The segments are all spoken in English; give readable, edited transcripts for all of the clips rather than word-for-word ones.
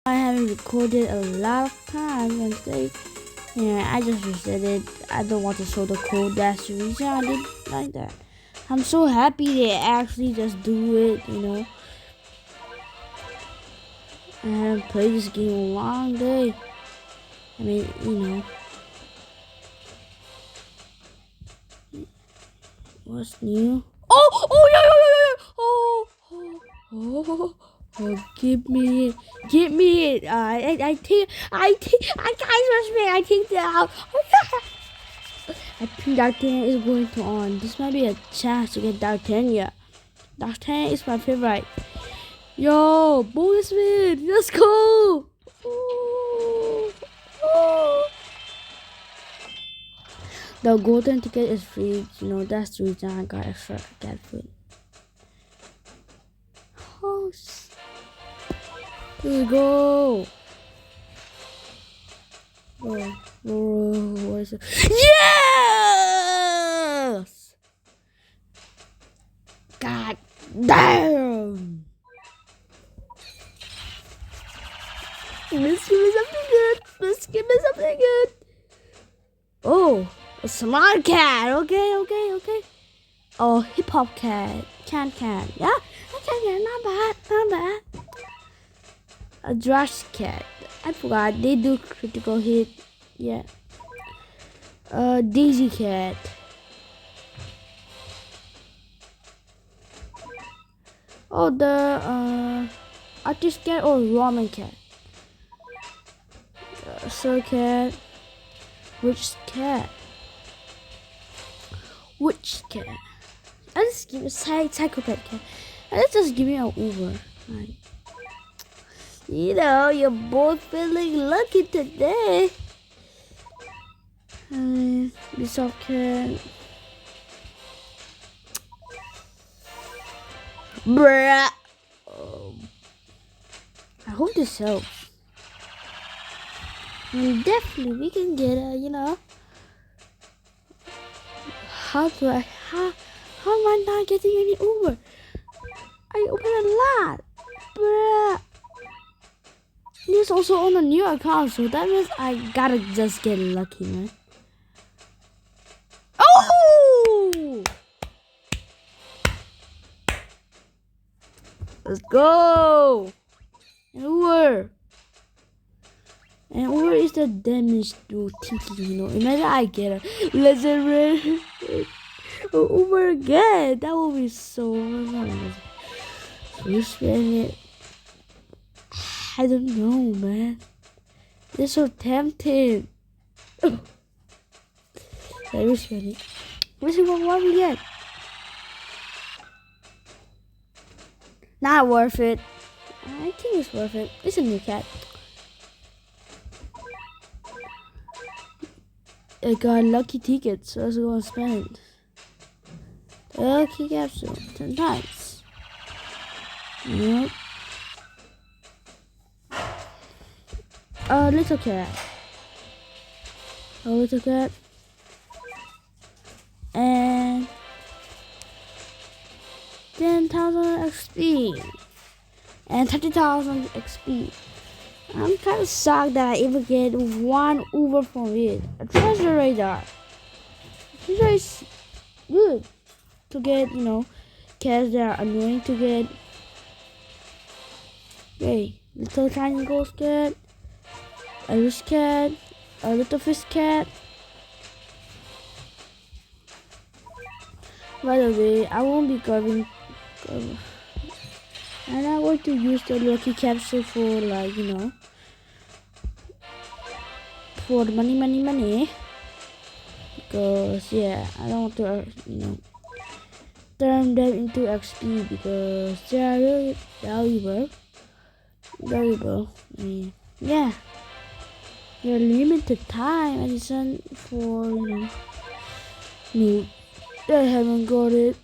I haven't recorded a lot of times and today, yeah, I just reset it. I don't want to show the code. That's the reason I did like that. I'm so happy they actually just do it. I haven't played this game in a long day. I mean, what's new? Oh, yeah. Oh, give me it. Give me it. I think, I think that out. Oh, yeah. I think D'Artagnan is going to on. This might be a chance to get D'Artagnan. D'Artagnan is my favorite. Yo, bonus win. Let's go. Oh. The golden ticket is free. That's the reason I got extra cat food. Oh, let's go. What is it? Yes! God damn! Let's give me something good. Oh, a smart cat. Okay. Oh, hip hop cat. Can. Yeah, okay, not bad. A Drash cat. I forgot they do critical hit. Yeah. Daisy cat. Oh, the artist cat or ramen cat. Sir cat. Which cat? Let's give a psychopath cat. Let's just give me an Uber. Right. You're both feeling lucky today. This cat. Bruh. I hope this helps. Definitely we can get how am I not getting any Uber? I open a lot, bruh. This also on a new account, so that means I gotta just get lucky, man. Oh! Let's go! And Uber. And where is the damage to thinking, Imagine I get a legendary Uber again. That would be so nice. You spend it. I don't know, man. It's so tempting. Let me spend it. Let's see what we get. Not worth it. I think it's worth it. It's a new cat. I got lucky tickets, so I was gonna spend the lucky capsule 10 times. Yep. A little cat. And 10,000 XP. And 30,000 XP. I'm kind of shocked that I even get one Uber from it. A treasure radar. Treasure is good to get, cats that are annoying to get. Okay, little tiny ghost cat, a rich cat, a little fish cat. By the way, I won't be grabbing. And I'm going to use the lucky capsule for for the money. Because yeah, I don't want to turn them into XP because they are really valuable. I mean, yeah, they're limited time edition for new. I haven't got it.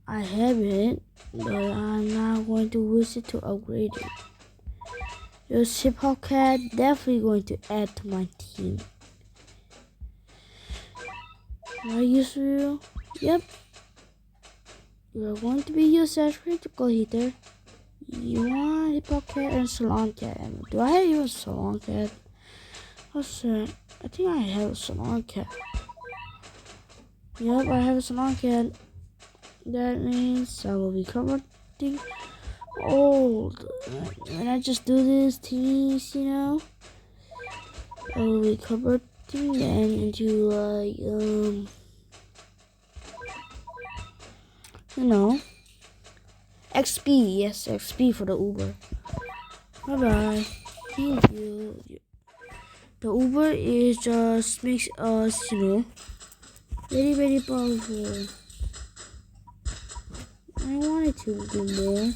I have it, but I'm not going to use it to upgrade it. Your ship hawk cat definitely going to add to my team. Are you sure? Yep. You're going to be used as critical hitter. You want Hippo Cat and Salon Cat. Do I have even Salon Cat? What's that? I think I have a Salon Cat. Yep, I have a Salon Cat. That means I will be converting old. When I just do these things, you know, I will be converting them into like you know, XP. Yes, XP for the Uber. Bye bye. Thank you. The Uber is just makes us, you know, very powerful. I wanted to do more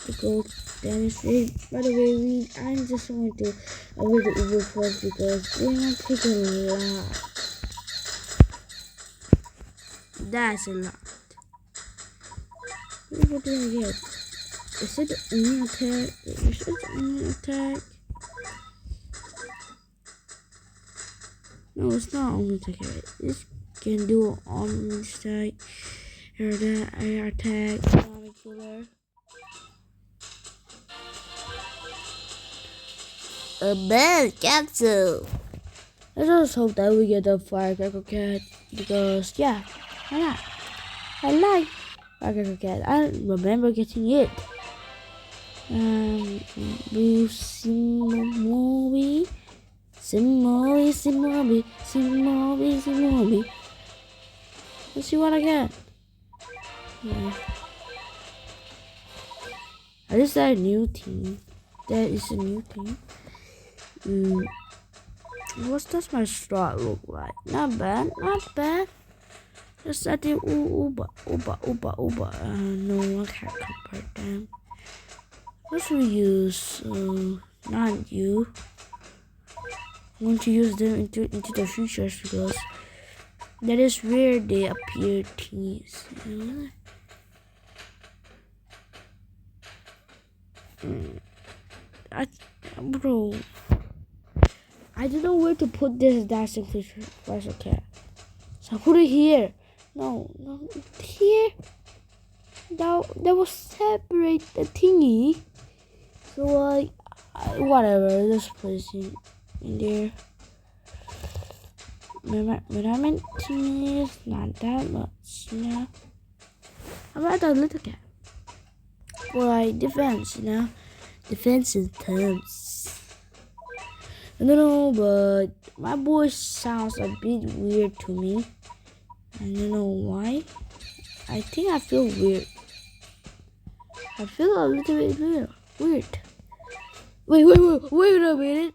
to go demonstrate. By the way, I'm just going to avoid the Uber first because they're gonna take a lot. That's a lot. What did I get? Is it the only attack? Is it the only attack? No, it's not only attack. This can do an armor strike, air attack, atomic killer. A bad capsule. Let's just hope that we get the Firecracker Cat because yeah, why not? I like Firecracker Cat. I remember getting it. Simobi. Let's see what I get. Yeah. Is that a new team? That is a new team. What does my start look like? Not bad, not bad. Just I did Uba. No, I can't compare them. What should we use? Not you. I want to use them into the future because that is where they appear teams. Bro, I don't know where to put this dancing Firecracker Cat. So I put it here. No, here. That will separate the thingy. So whatever. Just place it in there. When I meant is not that much, you know. How about the little cat? For like defense, you know. Defensive terms. I don't know, but my voice sounds a bit weird to me. I don't know why. I think I feel weird. I feel a little bit weird. Wait a minute.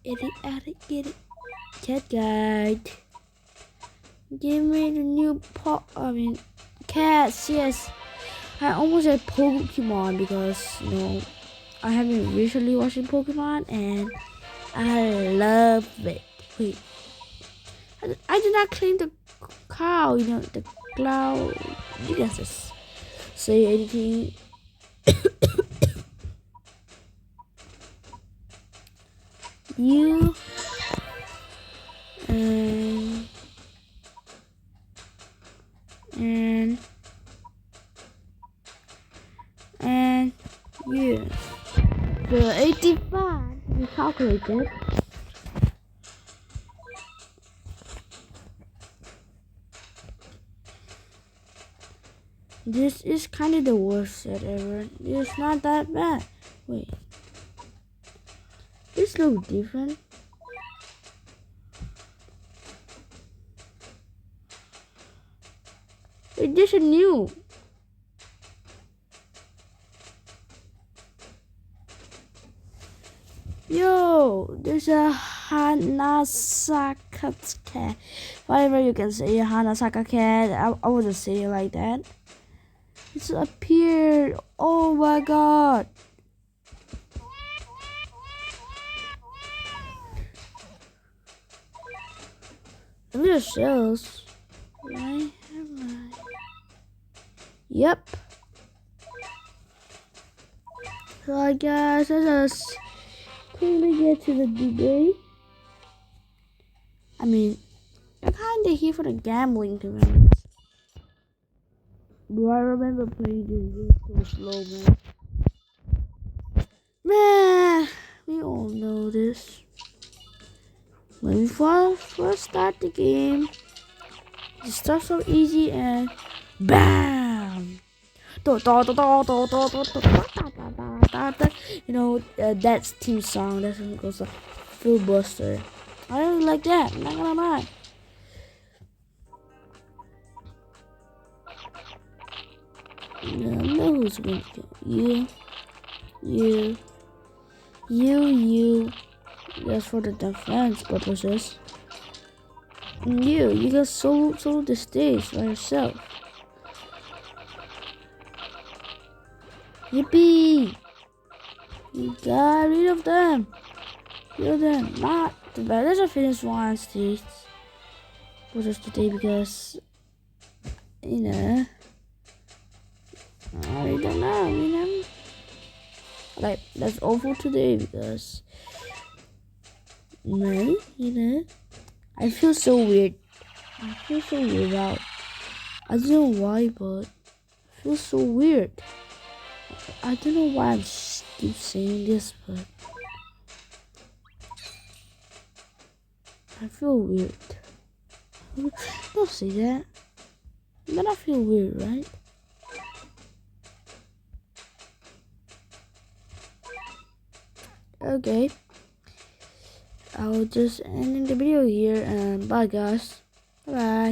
Get it. Cat guide. Give me the new cats, yes. I almost said Pokemon because, you know, I have been recently watching Pokemon and I love it. Wait. I did not claim the cow, you know, the cloud. You guys just say anything. You and you. The 85 we calculated. This is kind of the worst set ever. It's not that bad. Wait. This looks different. Wait, this is new. Yo, there's a Hanasaka cat. Whatever you can say, Hanasaka cat. I would just say it like that. It's appeared. Oh my god. Look at the shells. Why am I? Yep. So guys, let's just quickly get to the debate. I mean, I'm kinda here for the gambling, to be honest. Bro, I remember playing this game so slow, man. Man, we all know this. When we first start the game, it starts so easy and BAM! You know, that's theme song. That's what goes like Filibuster. I really like that. I'm not gonna lie. Yeah, I know who's gonna kill you. You. That's for the defense purposes. And you can solo the stage by yourself. Yippee! You got rid of them. Kill them. Not the bad. Let's finish one stage. For just today because you know I don't know, you know. Like that's all for today because you know, I feel so weird. I feel so weird out. I don't know why, but I feel so weird. I don't know why I keep saying this, but I feel weird. Don't say that. But I feel weird, right? Okay. I'll just end the video here and bye guys. Bye.